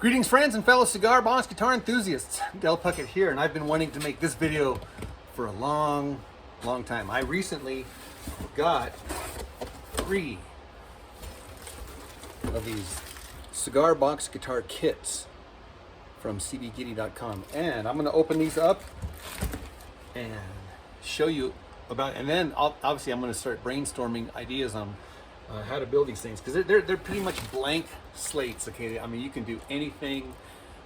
Greetings friends and fellow cigar box guitar enthusiasts. Del Puckett here, and I've been wanting to make this video for a long time. I recently got 3 of these cigar box guitar kits from CBGITTY.com, and I'm going to open these up and show you about, and then obviously I'm going to start brainstorming ideas on how to build these things, because they're pretty much blank slates. Okay, I mean, you can do anything,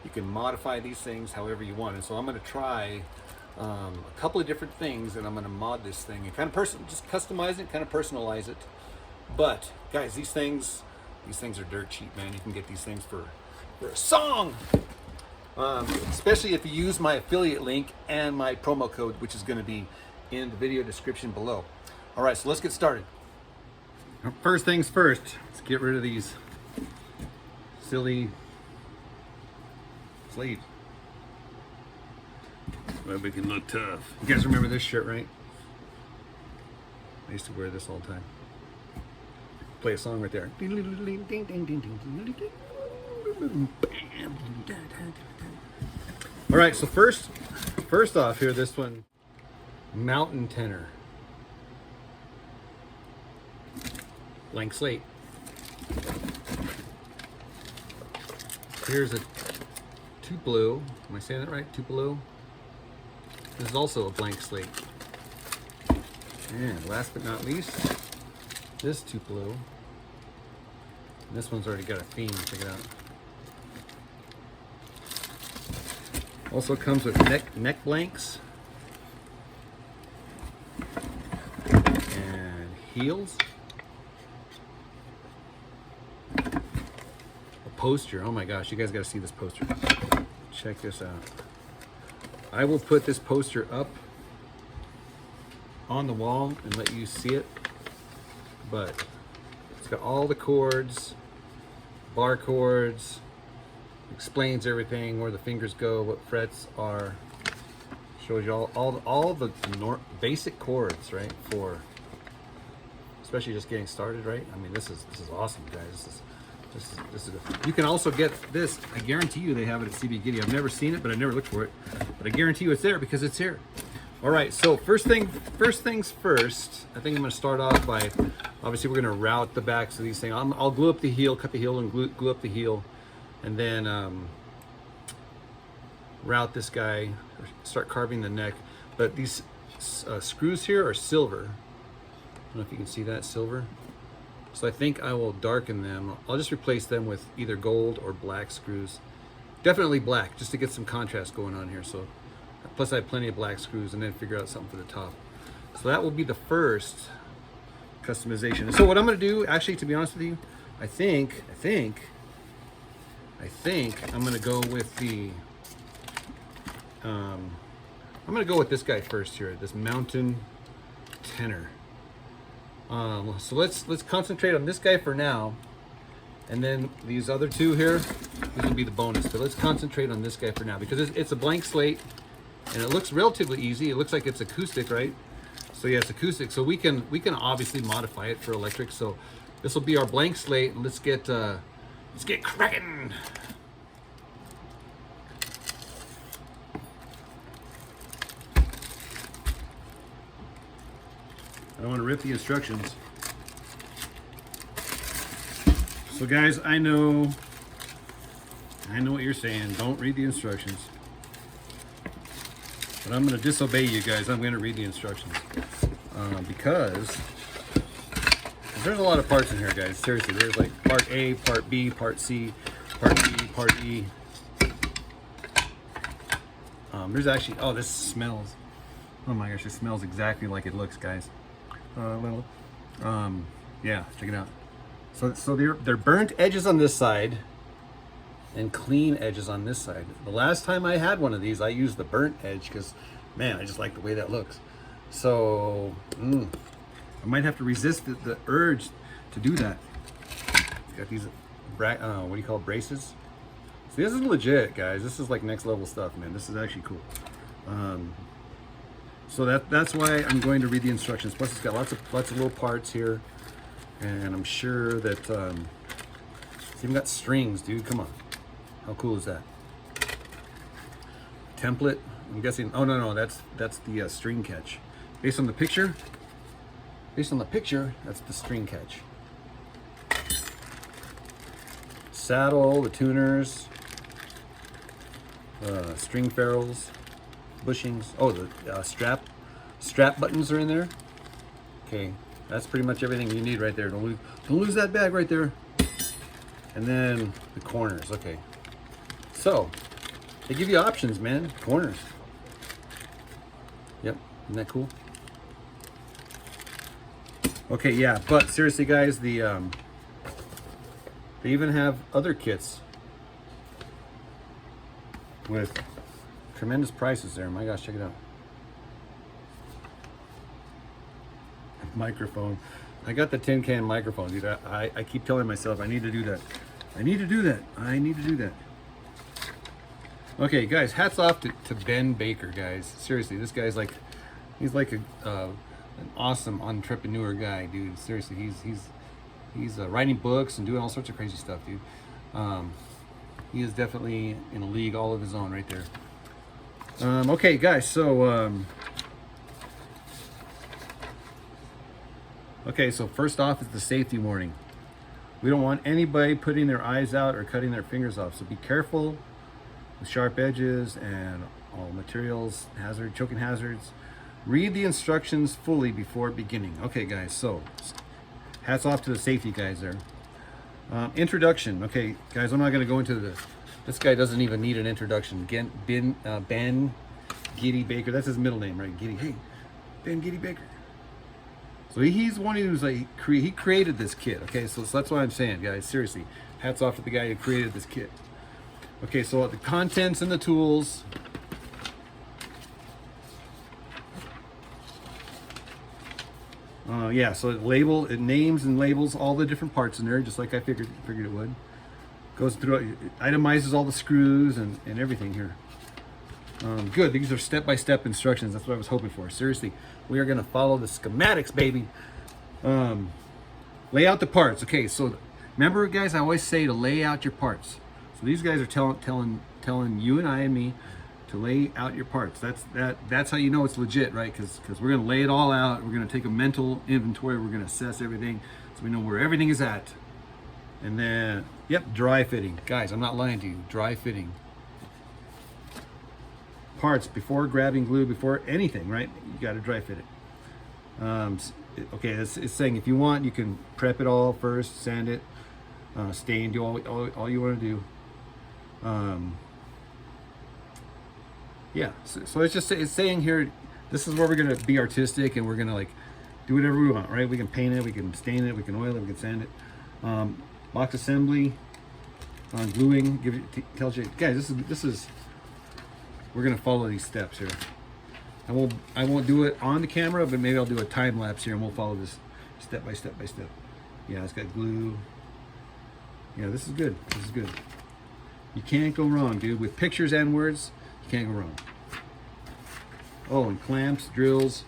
you can modify these things however you want. And so I'm going to try a couple of different things, and I'm going to mod this thing and kind of just customize it, kind of personalize it. But guys, these things are dirt cheap, man. You can get these things for a song, especially if you use my affiliate link and my promo code, which is going to be in the video description below. All right, so let's get started. First things first, let's get rid of these silly sleeves. Well, we can look tough. You guys remember this shirt, right? I used to wear this all the time. Play a song right there. All right, so first off here, this one, Mountain Tenor. Blank slate. Here's a Tupelo. Am I saying that right? Tupelo. This is also a blank slate. And last but not least, this Tupelo. This one's already got a theme. Check it out. Also comes with neck blanks and heels. Poster. Oh my gosh, you guys got to see this poster. Check this out. I will put this poster up on the wall and let you see it, but it's got all the chords, bar chords, explains everything, where the fingers go, what frets are, shows you all the basic chords, right, for especially just getting started, right? I mean, this is awesome, guys. This is you can also get this. I guarantee you they have it at CBGITTY. I've never seen it, but I never looked for it. But I guarantee you it's there because it's here. All right, so first things first, I think I'm going to start off by, obviously we're going to route the backs of these things. I'll glue up the heel, cut the heel, and glue up the heel, and then route this guy, start carving the neck. But these screws here are silver. I don't know if you can see that, silver. So I think I will darken them. I'll just replace them with either gold or black screws. Definitely black, just to get some contrast going on here. So, plus I have plenty of black screws, and then figure out something for the top. So that will be the first customization. And so what I'm going to do, actually, to be honest with you, I think I'm going to go with the I'm going to go with this guy first here, this Mountain Tenor. So let's concentrate on this guy for now, and then these other two here, these will be the bonus. But let's concentrate on this guy for now, because it's a blank slate and it looks relatively easy. It looks like it's acoustic, right? So yeah, it's acoustic. So we can obviously modify it for electric. So this will be our blank slate, and let's get cracking. I don't want to rip the instructions. So guys, I know what you're saying. Don't read the instructions. But I'm going to disobey you guys. I'm going to read the instructions. Because there's a lot of parts in here, guys. Seriously, there's like part A, part B, part C, part D, part E. There's actually, oh, this smells. Oh my gosh, it smells exactly like it looks, guys. Yeah, check it out. So they're burnt edges on this side and clean edges on this side. The last time I had one of these, I used the burnt edge because, man, I just like the way that looks. So I might have to resist the urge to do that. Got these what do you call it, braces? See, this is legit, guys. This is like next level stuff, man. This is actually cool. So that's why I'm going to read the instructions. Plus, it's got lots of little parts here, and I'm sure that it's even got strings, dude. Come on, How cool is that? Template. I'm guessing. Oh no, that's the string catch. Based on the picture, that's the string catch. Saddle, the tuners, string ferrules, bushings. Oh, the strap buttons are in there. Okay, that's pretty much everything you need right there. Don't lose that bag right there. And then the corners. Okay, so they give you options, man. Corners. Yep, isn't that cool? Okay, yeah, but seriously, guys, they even have other kits with tremendous prices there. My gosh, check it out. Microphone. I got the tin can microphone, dude. I keep telling myself I need to do that. I need to do that. I need to do that. Okay, guys, hats off to Ben Baker, guys. Seriously, this guy's like, he's like an awesome entrepreneur guy, dude. Seriously, he's writing books and doing all sorts of crazy stuff, dude. He is definitely in a league all of his own right there. Okay, guys, so okay, so first off is the safety warning. We don't want anybody putting their eyes out or cutting their fingers off, so be careful with sharp edges and all materials, choking hazards. Read the instructions fully before beginning. Okay, guys, so hats off to the safety guys there. Introduction. Okay, guys, I'm not going to go into this guy doesn't even need an introduction. Ben Giddy Baker. That's his middle name, right? Giddy. Hey, Ben Giddy Baker. So he's one who's like, he created this kit. Okay, so that's what I'm saying, guys. Seriously, hats off to the guy who created this kit. Okay, so the contents and the tools. Yeah, so it names and labels all the different parts in there, just like I figured it would. Goes through, it itemizes all the screws and everything here. Good, these are step-by-step instructions. That's what I was hoping for. Seriously, we are gonna follow the schematics, baby. Lay out the parts. Okay, so remember, guys, I always say to lay out your parts. So these guys are telling you and I and me to lay out your parts. That's how you know it's legit, right? Because we're gonna lay it all out. We're gonna take a mental inventory. We're gonna assess everything so we know where everything is at. And then, yep, dry fitting. Guys, I'm not lying to you. Dry fitting. Parts before grabbing glue, before anything, right? You got to dry fit it. Okay, it's saying if you want, you can prep it all first, sand it, stain, do all you want to do. Yeah, so it's saying here, this is where we're gonna be artistic and we're gonna like do whatever we want, right? We can paint it, we can stain it, we can oil it, we can sand it. Box assembly, gluing, tells you, guys, this is we're gonna follow these steps here. I won't do it on the camera, but maybe I'll do a time lapse here and we'll follow this step by step by step. Yeah, it's got glue. Yeah, this is good. This is good. You can't go wrong, dude. With pictures and words, you can't go wrong. Oh, and clamps, drills.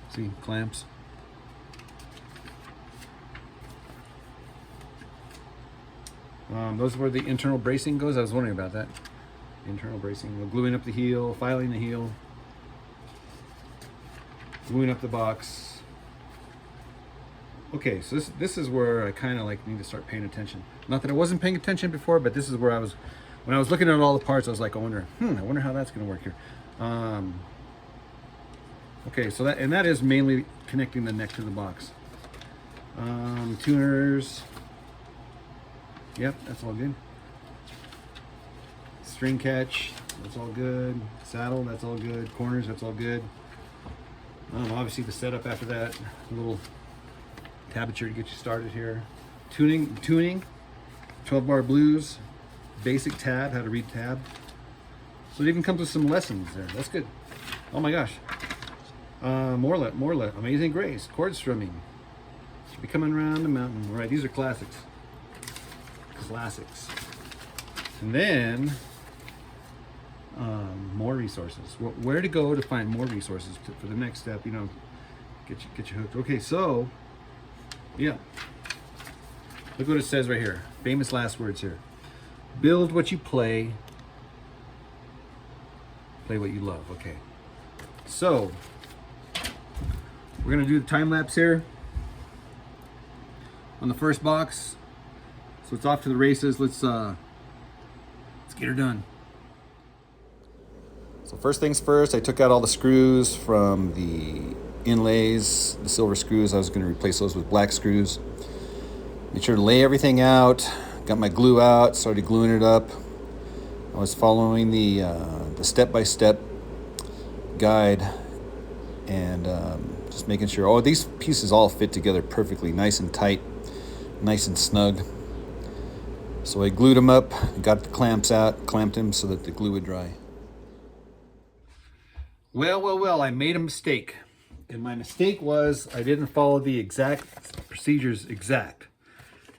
See, clamps. Those are where the internal bracing goes. I was wondering about that. Internal bracing. We're gluing up the heel, filing the heel, gluing up the box. Okay, so this is where I kind of like need to start paying attention. Not that I wasn't paying attention before, but this is where I was, when I was looking at all the parts, I was like, I wonder how that's going to work here. Okay, so that is mainly connecting the neck to the box. Tuners. Yep, that's all good. String catch, that's all good. Saddle, that's all good. Corners, that's all good. Obviously the setup after that, a little tabature to get you started here. Tuning, 12-bar blues, basic tab, how to read tab. So it even comes with some lessons there. That's good. Oh my gosh. More Amazing Grace, chord strumming. Should be coming around the mountain. All right, these are classics. And then more resources. Where to go to find more resources for the next step? You know, get you hooked. Okay, so yeah, look what it says right here. Famous last words here. Build what you play. Play what you love. Okay. So we're gonna do the time lapse here on the first box. So it's off to the races. Let's get her done. So first things first, I took out all the screws from the inlays, the silver screws. I was going to replace those with black screws. Made sure to lay everything out. Got my glue out, started gluing it up. I was following the step-by-step guide and just making sure, oh, these pieces all fit together perfectly, nice and tight, nice and snug. So I glued them up, got the clamps out, clamped them so that the glue would dry. Well, I made a mistake. And my mistake was I didn't follow the exact procedures exact.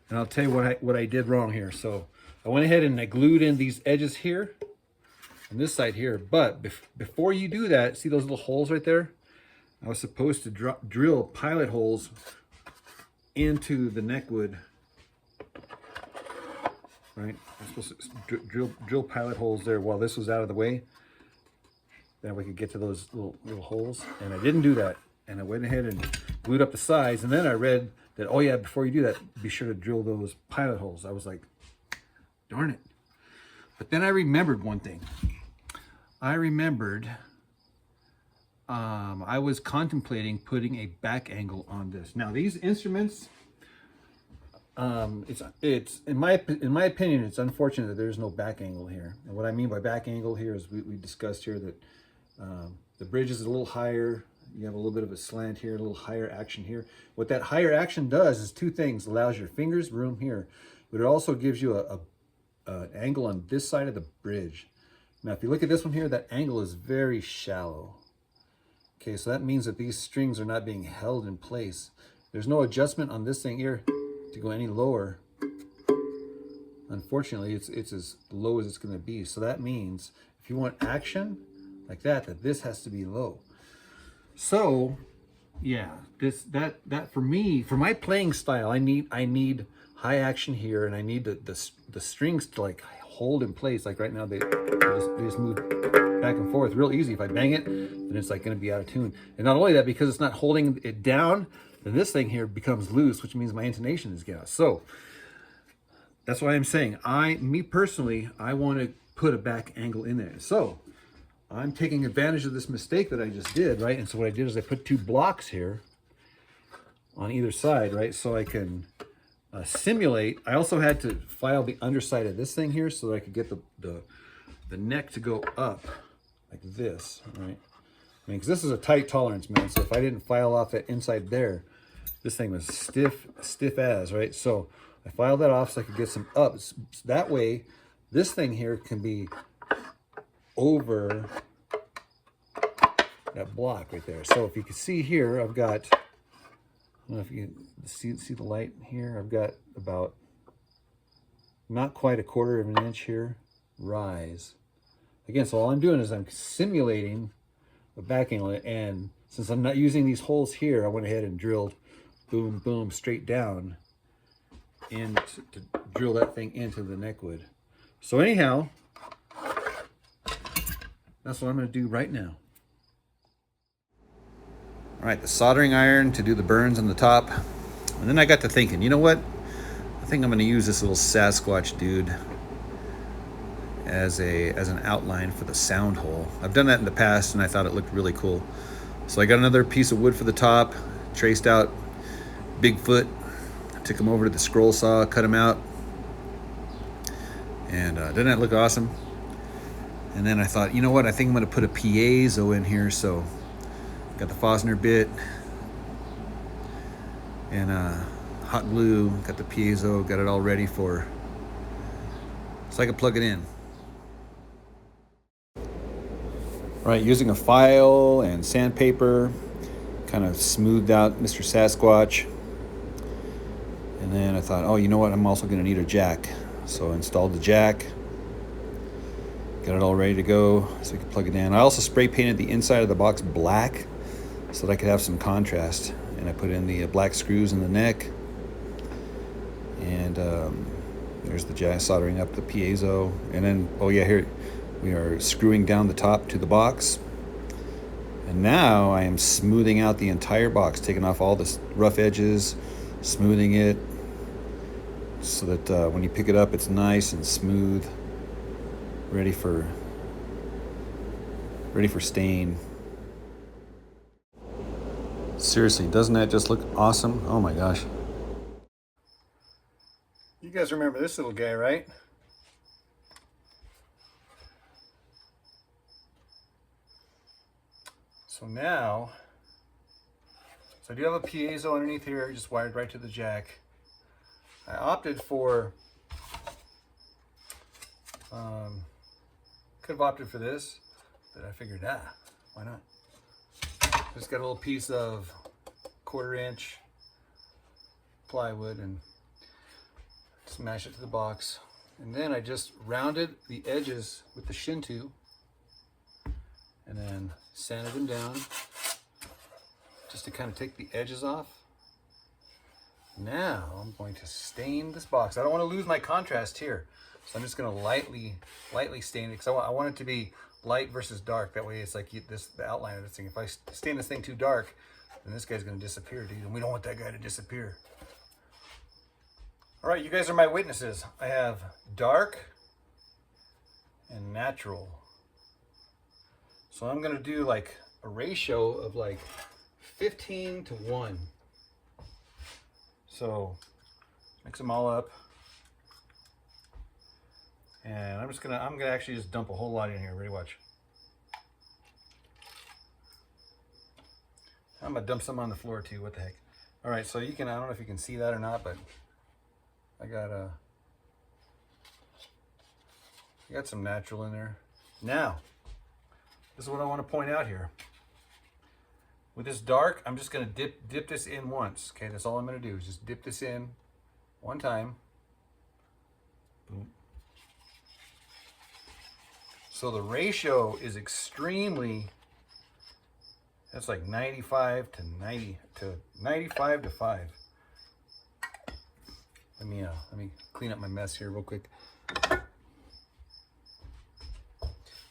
And I'll tell you what I did wrong here. So I went ahead and I glued in these edges here on this side here. But before you do that, see those little holes right there? I was supposed to drill pilot holes into the neckwood. Right? I'm supposed to drill pilot holes there while this was out of the way. Then we could get to those little holes. And I didn't do that. And I went ahead and glued up the sides. And then I read that, oh yeah, before you do that, be sure to drill those pilot holes. I was like, darn it. But then I remembered one thing. I remembered I was contemplating putting a back angle on this. Now these instruments, it's in my opinion, it's unfortunate that there's no back angle here. And what I mean by back angle here is we discussed here that the bridge is a little higher. You have a little bit of a slant here, a little higher action here. What that higher action does is two things. It allows your fingers room here, but it also gives you an angle on this side of the bridge. Now, if you look at this one here, that angle is very shallow. Okay, so that means that these strings are not being held in place. There's no adjustment on this thing here to go any lower. Unfortunately, it's as low as it's going to be. So that means if you want action like that this has to be low. So yeah, that for me, for my playing style, I need high action here, and I need the strings to like hold in place. Like right now, they just move back and forth real easy. If I bang it, then it's like going to be out of tune. And not only that, because it's not holding it down, then this thing here becomes loose, which means my intonation is gas. So that's why I'm saying, me personally, I want to put a back angle in there. So I'm taking advantage of this mistake that I just did, right? And so what I did is I put two blocks here on either side, right? So I can simulate. I also had to file the underside of this thing here so that I could get the neck to go up like this, right? I mean, because this is a tight tolerance, man. So if I didn't file off that inside there, this thing was stiff as, right? So I filed that off so I could get some up. So that way, this thing here can be over that block right there. So if you can see here, I've got, I don't know if you can see the light here. I've got about not quite a quarter of an inch here rise. Again, so all I'm doing is I'm simulating a back angle, and since I'm not using these holes here, I went ahead and drilled boom, boom, straight down and to drill that thing into the neckwood. So anyhow, that's what I'm going to do right now. All right, the soldering iron to do the burns on the top. And then I got to thinking, you know what? I think I'm going to use this little Sasquatch dude as an outline for the sound hole. I've done that in the past and I thought it looked really cool. So I got another piece of wood for the top, traced out Bigfoot, took him over to the scroll saw, cut him out. And didn't that look awesome? And then I thought, you know what? I think I'm going to put a piezo in here. So got the Fosner bit and hot glue, got the piezo, got it all ready so I can plug it in. Right, using a file and sandpaper, kind of smoothed out Mr. Sasquatch. And then I thought, oh, you know what? I'm also going to need a jack. So I installed the jack, got it all ready to go so we could plug it in. I also spray painted the inside of the box black so that I could have some contrast. And I put in the black screws in the neck. And There's the jack soldering up the piezo. And then, oh yeah, here we are screwing down the top to the box. And now I am smoothing out the entire box, taking off all the rough edges, smoothing it so that when you pick it up, it's nice and smooth, ready for stain. Seriously, doesn't that just look awesome? Oh my gosh. You guys remember this little guy, right? So now, I do have a piezo underneath here, just wired right to the jack. I opted for, could have opted for this, but I figured, why not? Just got a little piece of 1/4 inch plywood and smash it to the box. And then I just rounded the edges with the shin-to and then sanded them down just to kind of take the edges off. Now I'm going to stain this box. I don't want to lose my contrast here, so I'm just going to lightly stain it because I want it to be light versus dark. That way it's like the outline of this thing. If I stain this thing too dark, then this guy's going to disappear, dude, and we don't want that guy to disappear. All right, you guys are my witnesses. I have dark and natural. So I'm gonna do like a ratio of like 15:1. So mix them all up. And I'm gonna actually just dump a whole lot in here. Ready, watch. I'm gonna dump some on the floor too, what the heck. All right, so I don't know if you can see that or not, but I got some natural in there. Now, this is what I want to point out here. With this dark, I'm just going to dip this in once. Okay, that's all I'm going to do is just dip this in one time. Boom. So the ratio is that's like 95 to 5. Let me clean up my mess here real quick.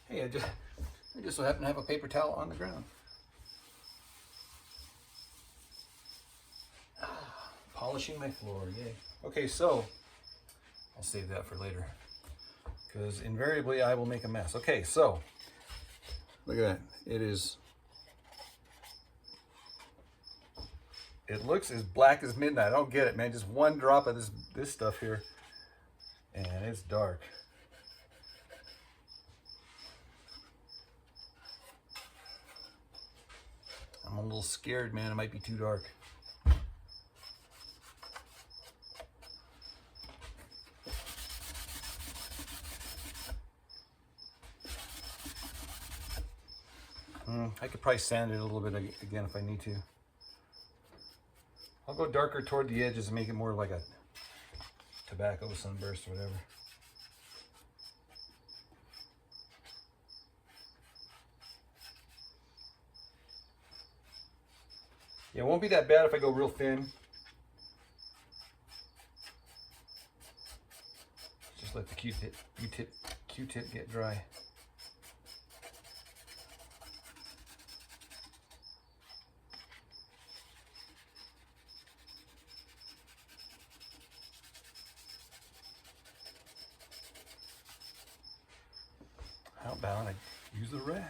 Hey, I just so happen to have a paper towel on the ground. Polishing my floor, yay. Okay, so I'll save that for later because invariably I will make a mess. Okay, so look at that. It looks as black as midnight. I don't get it, man. Just one drop of this stuff here, and it's dark. I'm a little scared, man. It might be too dark. I could probably sand it a little bit again if I need to. I'll go darker toward the edges and make it more like a tobacco sunburst or whatever. Yeah, it won't be that bad if I go real thin. Just let the Q-tip get dry. How about I use the rag?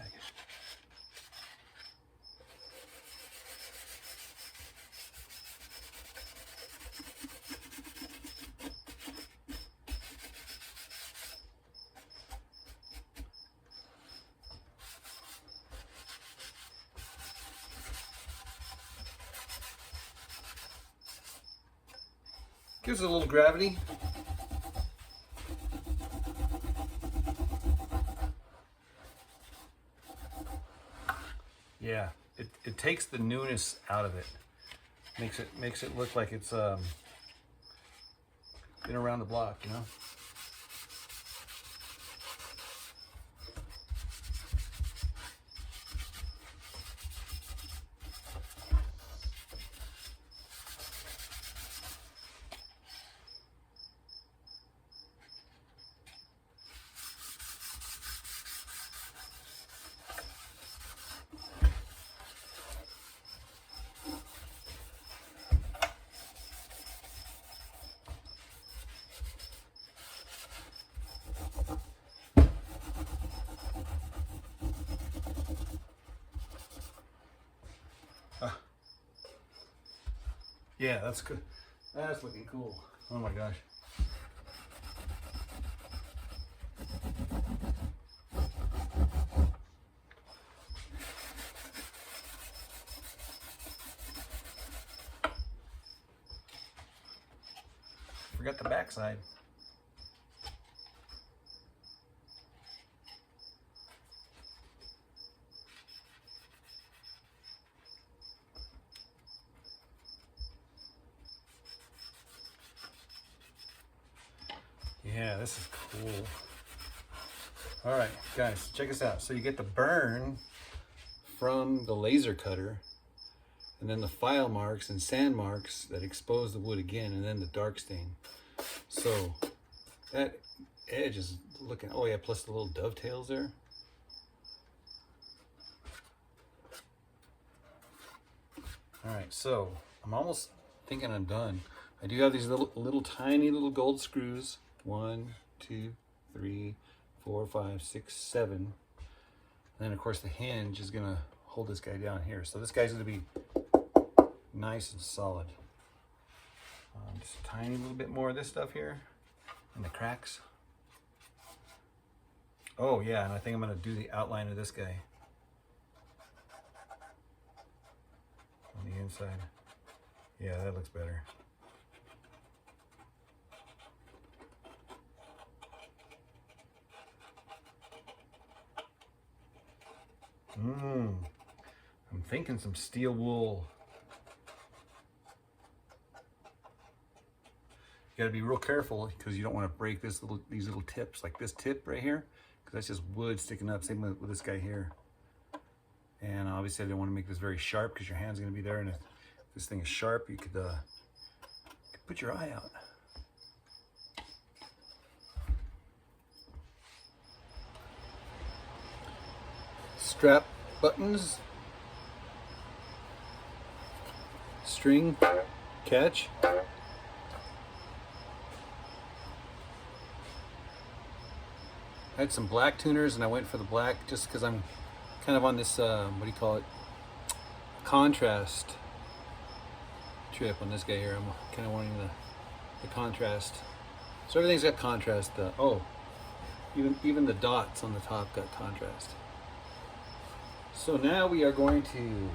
Gives it a little gravity. Yeah, it takes the newness out of it. Makes it look like it's been around the block, you know. Yeah, that's good. That's looking cool. Oh my gosh. Forgot the backside. Yeah, this is cool. All right, guys, check this out. So you get the burn from the laser cutter, and then the file marks and sand marks that expose the wood again, and then the dark stain. So that edge is looking, oh yeah, plus the little dovetails there. All right, so I'm almost thinking I'm done. I do have these little tiny little gold screws. 1, 2, 3, 4, 5, 6, 7. And then of course the hinge is gonna hold this guy down here. So this guy's gonna be nice and solid. Just a tiny little bit more of this stuff here in the cracks. Oh yeah, and I think I'm gonna do the outline of this guy on the inside. Yeah, that looks better. I'm thinking some steel wool. You gotta be real careful because you don't want to break these little tips, like this tip right here, because that's just wood sticking up. Same with this guy here. And obviously I don't want to make this very sharp because your hand's gonna be there, and if this thing is sharp, you could put your eye out. Strap buttons, string catch. I had some black tuners and I went for the black just because I'm kind of on this, what do you call it, contrast trip on this guy here. I'm kind of wanting the contrast. So everything's got contrast. Oh, even the dots on the top got contrast. So now we are going to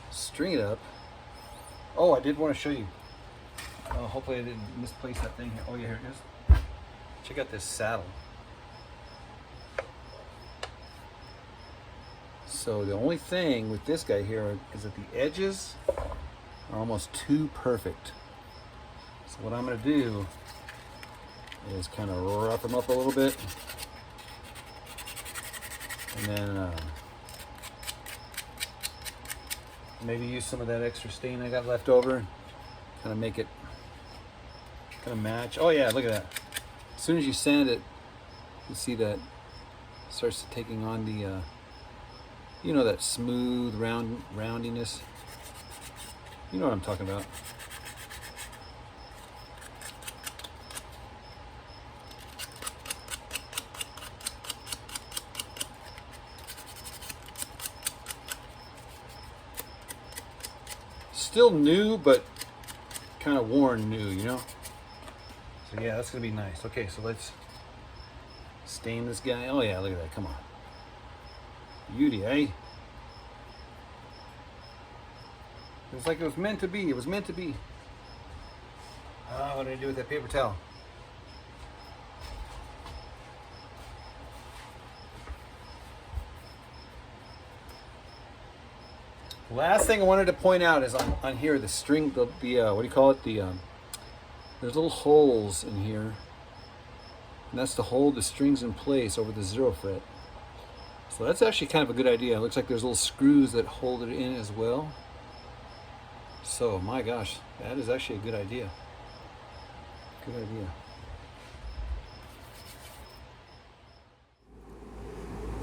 string it up. Oh, I did want to show you. Hopefully I didn't misplace that thing here. Oh yeah, here it is. Check out this saddle. So the only thing with this guy here is that the edges are almost too perfect. So what I'm going to do is kind of rough them up a little bit. And then maybe use some of that extra stain I got left over, kind of make it kind of match. Oh yeah, look at that. As soon as you sand it, you see that it starts taking on the, you know, that smooth roundiness. You know what I'm talking about. Still new, but kind of worn new, you know? So yeah, that's gonna be nice. Okay, so let's stain this guy. Oh yeah, look at that, come on. Beauty, eh? It's like it was meant to be. It was meant to be. What did I do with that paper towel? Last thing I wanted to point out is on here, the string, the what do you call it? There's little holes in here, and that's to hold the strings in place over the 0 fret. So that's actually kind of a good idea. It looks like there's little screws that hold it in as well. So my gosh, that is actually a good idea. Good idea.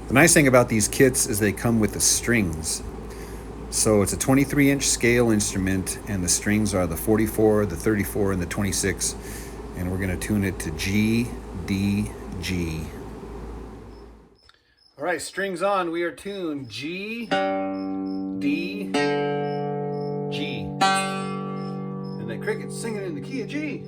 The nice thing about these kits is they come with the strings. So it's a 23-inch scale instrument, and the strings are the 44, the 34, and the 26. And we're going to tune it to G, D, G. All right, strings on. We are tuned G, D, G. And that cricket's singing in the key of G.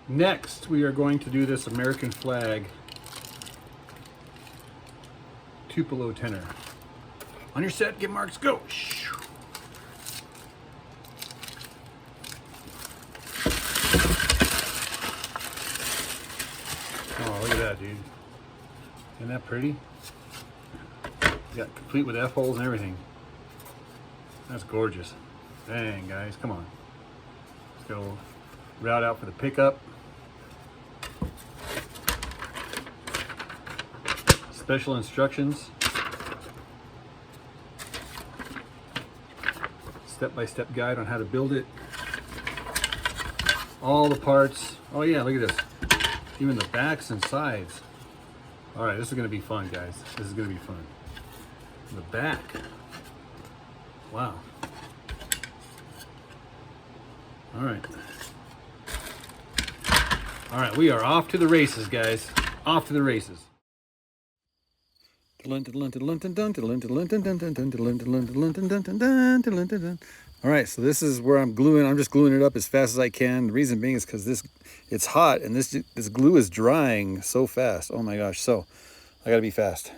Next, we are going to do this American flag Tupelo tenor. On your set, get marks, go! Oh, look at that, dude. Isn't that pretty? Yeah, complete with F-holes and everything. That's gorgeous. Dang, guys, come on. Let's go route out for the pickup. Special instructions. Step-by-step guide on how to build it. All the parts. Oh yeah, look at this. Even the backs and sides. All right, this is gonna be fun, guys. This is gonna be fun. The back. Wow. All right. All right, we are off to the races, guys. Off to the races. All right, so this is where I'm gluing. I'm just gluing it up as fast as I can. The reason being is because it's hot and this glue is drying so fast. Oh my gosh, so I gotta be fast.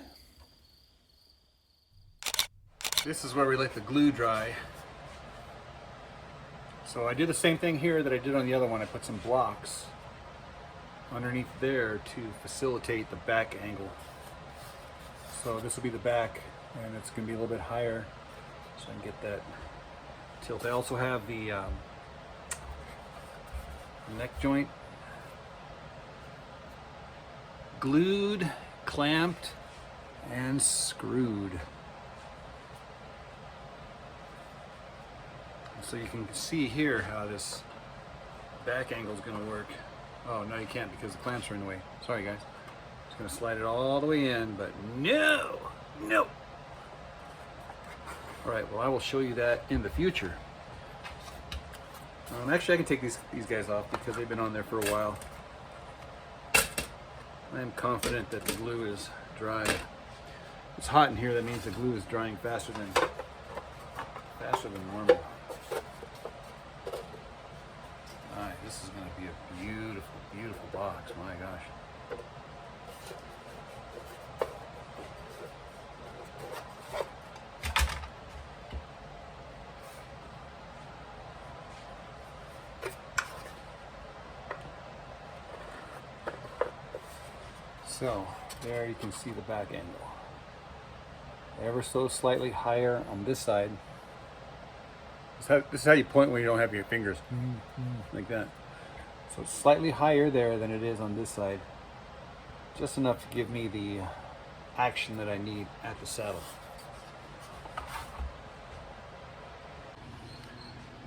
This is where we let the glue dry. So I did the same thing here that I did on the other one. I put some blocks underneath there to facilitate the back angle. So this will be the back, and it's going to be a little bit higher, so I can get that tilt. I also have the neck joint glued, clamped, and screwed. So you can see here how this back angle is going to work. Oh, no, you can't because the clamps are in the way. Sorry, guys. Just going to slide it all the way in, but no, no. All right, well, I will show you that in the future. Actually, I can take these guys off because they've been on there for a while. I am confident that the glue is dry. It's hot in here. That means the glue is drying faster than normal. All right, this is going to be a beautiful, beautiful box. My gosh. So there you can see the back angle. Ever so slightly higher on this side. This is how you point when you don't have your fingers. Like that. So it's slightly higher there than it is on this side. Just enough to give me the action that I need at the saddle.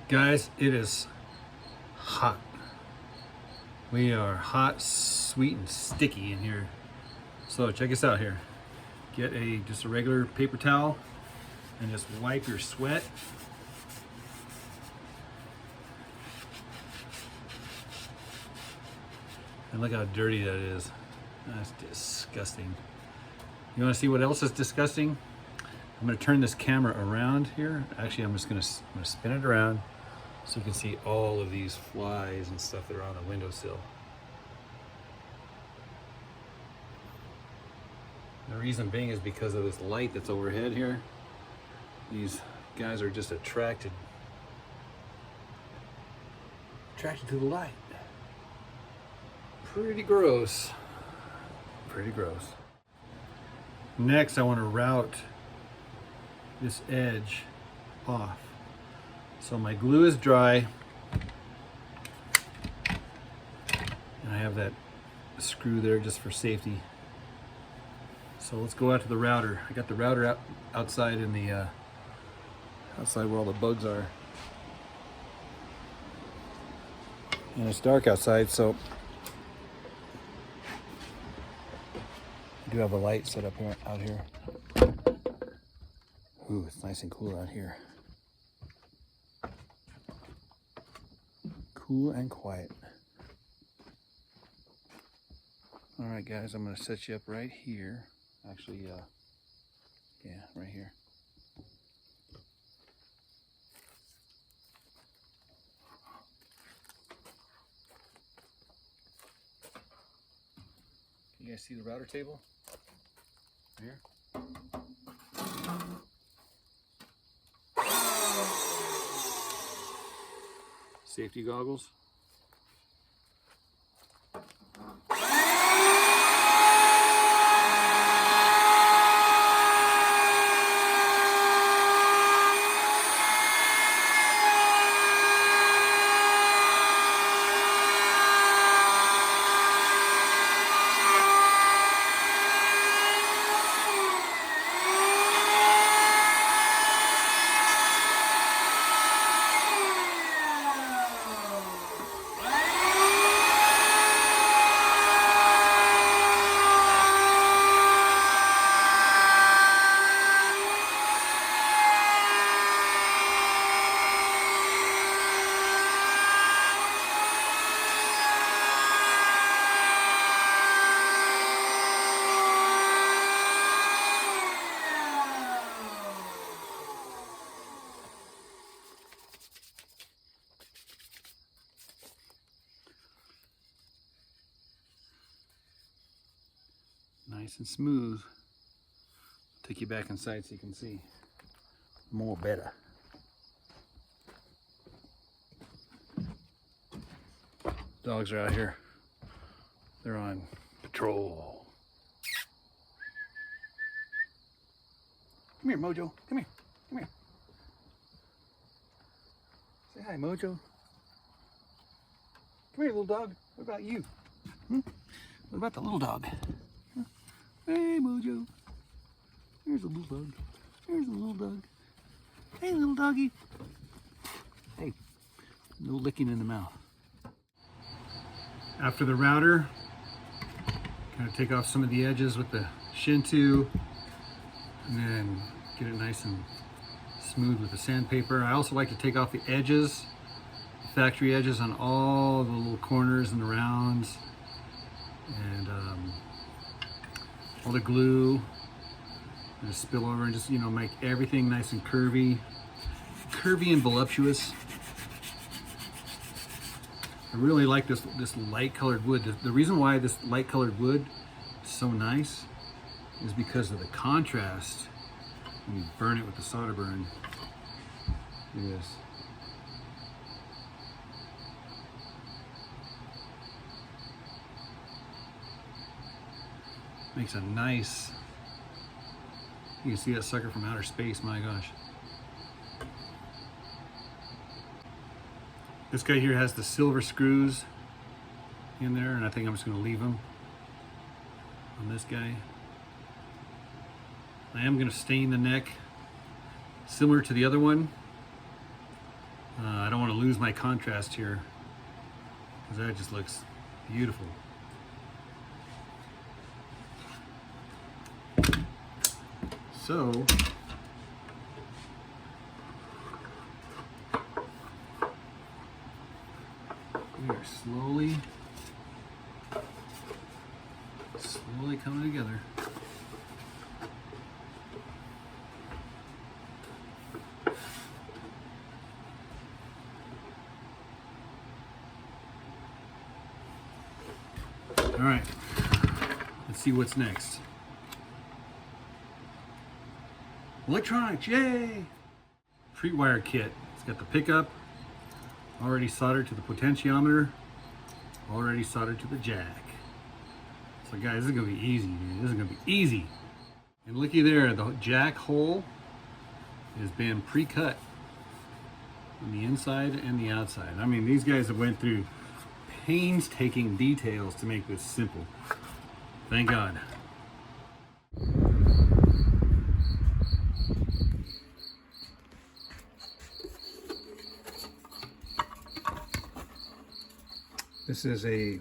Guys, it is hot. We are hot, sweet, and sticky in here. So check us out here. Get just a regular paper towel and just wipe your sweat. And look how dirty that is. That's disgusting. You want to see what else is disgusting? I'm going to turn this camera around here. Actually, I'm going to spin it around so you can see all of these flies and stuff that are on the windowsill. The reason being is because of this light that's overhead here. These guys are just attracted attracted to the light. Pretty gross. Pretty gross. Next, I want to route this edge off. So my glue is dry. And I have that screw there just for safety. So let's go out to the router. I got the router outside in the outside where all the bugs are. And it's dark outside, so I do have a light set up here out here. Ooh, it's nice and cool out here. Cool and quiet. All right, guys, I'm gonna set you up right here. Actually, yeah, right here. You guys see the router table? Here. Safety goggles. Nice and smooth. Take you back inside so you can see more better. Dogs are out here. They're on patrol. Come here, Mojo. Come here. Come here. Say hi, Mojo. Come here, little dog. What about you? What about the little dog? Hey, Mojo. Here's a little dog. Here's a little dog. Hey, little doggy. Hey, no licking in the mouth. After the router, kind of take off some of the edges with the Shinto, and then get it nice and smooth with the sandpaper. I also like to take off the edges, the factory edges on all the little corners and the rounds, and all the glue, and just spill over and just, you know, make everything nice and curvy and voluptuous. I really like this light colored wood. The reason why this light colored wood is so nice is because of the contrast when you burn it with the solder burn. Look at this. Makes a nice, you can see that sucker from outer space, my gosh. This guy here has the silver screws in there, and I think I'm just going to leave them on this guy. I am going to stain the neck similar to the other one. I don't want to lose my contrast here because that just looks beautiful. So we are slowly coming together. All right, let's see what's next. Electronics, yay! Pre-wire kit. It's got the pickup, Already soldered to the potentiometer. Already soldered to the jack. So guys, this is gonna be easy, dude. This is gonna be easy. And looky there, the jack hole has been pre-cut on the inside and the outside. I mean, these guys have went through painstaking details to make this simple. Thank God. This is a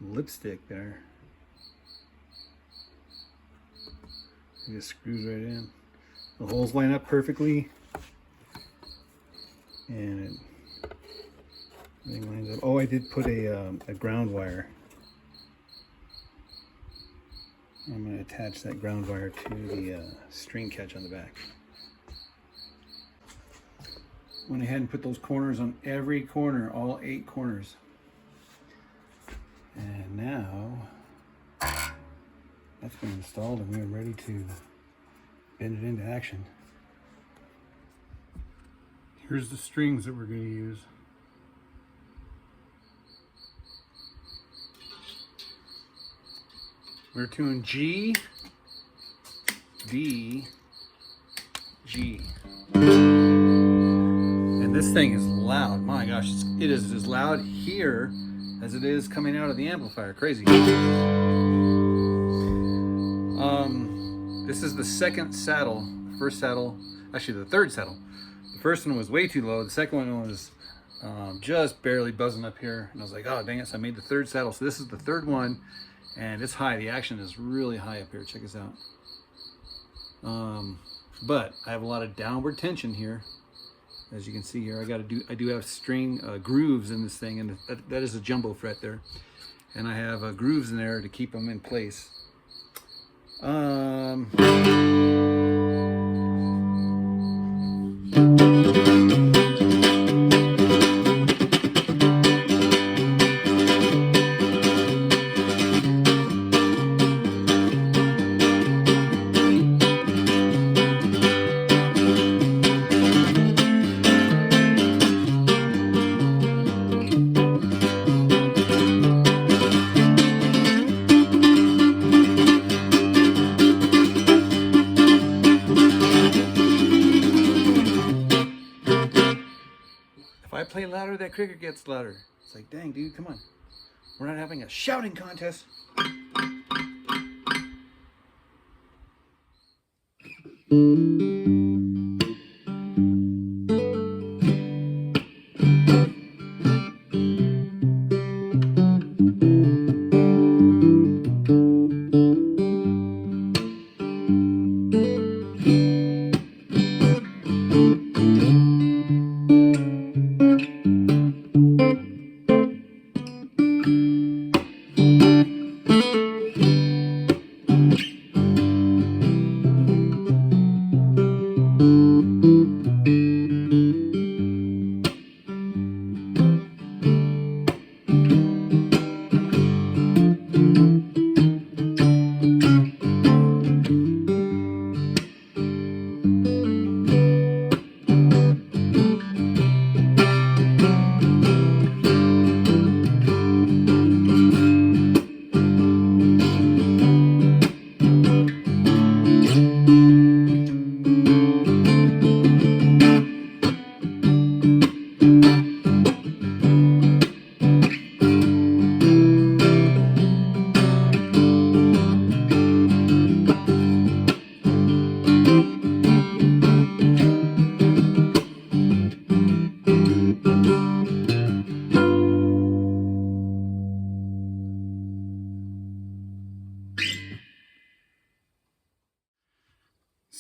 lipstick there. It just screws right in. The holes line up perfectly, and everything lines up. Oh, I did put a ground wire. I'm going to attach that ground wire to the string catch on the back. Went ahead and put those corners on every corner, all 8 corners. And now that's been installed and we're ready to bend it into action. Here's the strings that we're going to use. We're tuned G, D, G. And this thing is loud. My gosh, it is as loud here as it is coming out of the amplifier. Crazy. This is the second saddle. The first saddle, actually the third saddle. The first one was way too low. The second one was just barely buzzing up here. And I was like, oh dang it, so I made the third saddle. So this is the third one, and it's high. The action is really high up here. Check this out. But I have a lot of downward tension here. As you can see here, I do have string grooves in this thing, and that is a jumbo fret there. And I have grooves in there to keep them in place. If I play louder, that cricket gets louder. It's like, dang, dude, come on. We're not having a shouting contest.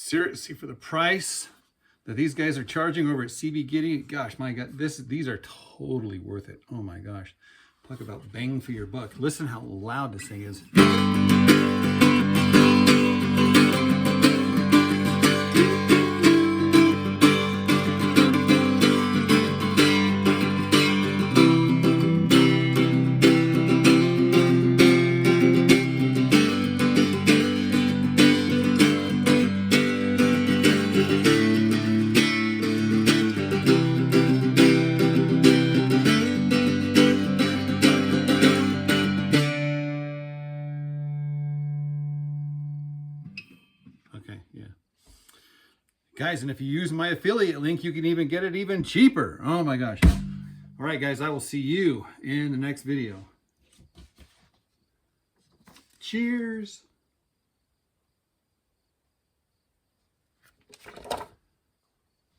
Seriously, for the price that these guys are charging over at CBGITTY, gosh, my God, these are totally worth it. Oh my gosh. Talk about bang for your buck. Listen how loud this thing is. Guys, and if you use my affiliate link, you can even get it even cheaper. Oh my gosh. All right, guys, I will see you in the next video. Cheers.